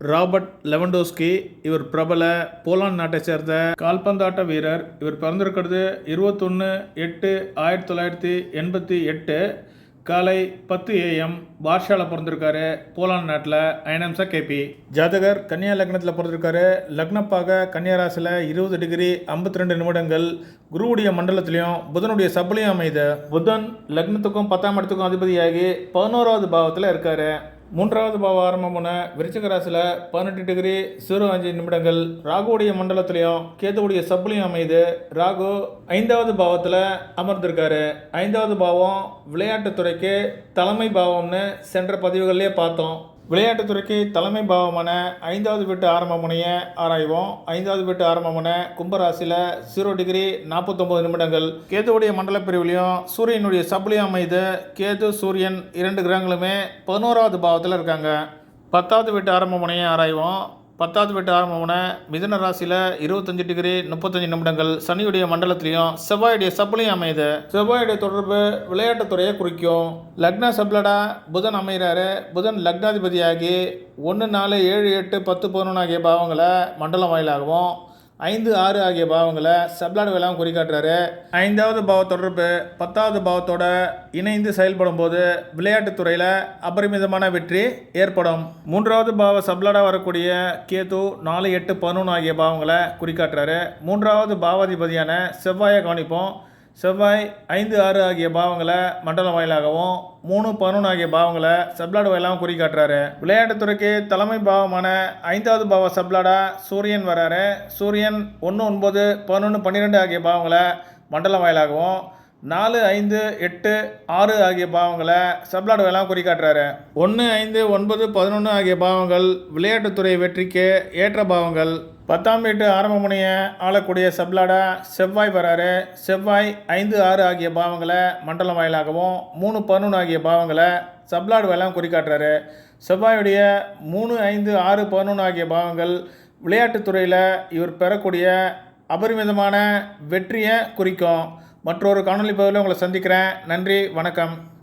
Robert Lewandowski. இவர் பிரபல Poland நாட்டை சேர்ந்த கால்பந்தாட்ட வீரர். இவர் பிறந்திருக்கிறது 21/8/1988 காலை 10 AM வார்ஷாவில் பிறந்திருக்காரு. போலாந்து நாட்டில் ஐனம்சா கேபி. ஜாதகர் கன்னியா லக்னத்தில் பிறந்திருக்காரு. லக்னப்பாக கன்னியா ராசியில் 20 டிகிரி 52 நிமிடங்கள் குருவுடைய மண்டலத்திலையும் புதனுடைய சபலையும் அமைது. புதன் லக்னத்துக்கும் 10ஆம் இடத்துக்கும் அதிபதியாகி 11வது பாவத்தில் இருக்காரு. 3வது பாவ ஆரம்பமான விருச்சிக ராசியில் 18 டிகிரி 05 நிமிடங்கள் ராகுவுடைய மண்டலத்திலையும் கேதுவுடைய சப்புலையும் அமைது. ராகு 5வது பாவத்தில் அமர்ந்திருக்காரு. 5வது பாவம் விளையாட்டுத்துறைக்கு தலைமை பாவம்னு சென்ற பதிவுகள்லேயே பார்த்தோம். விளையாட்டுத்துறைக்கு தலைமை பாவமான 5வது வீட்டு ஆரம்பமுனைய ஆராய்வோம். 5வது வீட்டு ஆரம்பமான கும்பராசியில் 0 டிகிரி 49 நிமிடங்கள் கேதுவுடைய மண்டல பிரிவுலையும் சூரியனுடைய சபலையும் அமைது. கேது சூரியன் 2 கிரகங்களுமே 11வது பாவத்தில் இருக்காங்க. 10வது வீட்டு ஆரம்பமுனைய ஆராய்வோம். 10வது வீட்டு ஆரம்பமான மிதுன ராசியில் 25 டிகிரி 35 நிமிடங்கள் சனியுடைய மண்டலத்திலையும் செவ்வாயுடைய சப்புலையும் அமையுது. செவ்வாயுடைய தொடர்பு விளையாட்டுத்துறையை குறிக்கும். லக்ன சப்லடா புதன் அமைகிறாரு. புதன் லக்னாதிபதியாகி 1, 4, 7, 8, 10, 11 ஆகிய பாவங்களை மண்டலம் வாயிலாகவும் 5, 6 ஆகிய பாவங்களை சப்லாடு வேளாவும் குறிக்காட்டுறாரு. 5வது பாவ தொடர்பு 10வது பாவத்தோட இணைந்து செயல்படும் போது விளையாட்டுத்துறையில் அபரிமிதமான வெற்றி ஏற்படும். 3வது பாவ சப்லாடாக வரக்கூடிய கேது 4, 8, 11 ஆகிய பாவங்களை குறிக்காட்டுறாரு. 3வது பாவாதிபதியான செவ்வாயை கவனிப்போம். செவ்வாய் 5, 6 ஆகிய பாவங்களை மண்டலம் வாயிலாகவும் 3, 11 ஆகிய பாவங்களை சப்லாடு வாயிலாகவும் குறிக்காட்டுறாரு. விளையாட்டுத்துறைக்கு தலைமை பாவமான 5வது பாவ சப்லாடா சூரியன் வராரு. சூரியன் 1, 9, 11, 12 ஆகிய பாவங்களை மண்டலம் வாயிலாகவும் 4, 5, 8, 6 ஆகிய பாவங்களை சப்லாடு வாயிலாகவும் குறிக்காட்டுறாரு. 1, 5, 9, 11 ஆகிய பாவங்கள் விளையாட்டுத்துறை வெற்றிக்கு ஏற்ற பாவங்கள். 10ஆம் வீட்டு ஆரம்பமுனைய ஆளக்கூடிய சப்லாடா செவ்வாய் வராரு. செவ்வாய் 5, 6 ஆகிய பாவங்களை மண்டலம் வாயிலாகவும் 3, 11 ஆகிய பாவங்களை சப்லாடு வாயிலாகவும் குறிக்காட்டுறாரு. செவ்வாயுடைய 3, 5, 6, 11 ஆகிய பாவங்கள் விளையாட்டுத்துறையில் இவர் பெறக்கூடிய அபரிமிதமான வெற்றியை குறிக்கும். மற்றொரு காணொலி பதிவில் உங்களை சந்திக்கிறேன். நன்றி, வணக்கம்.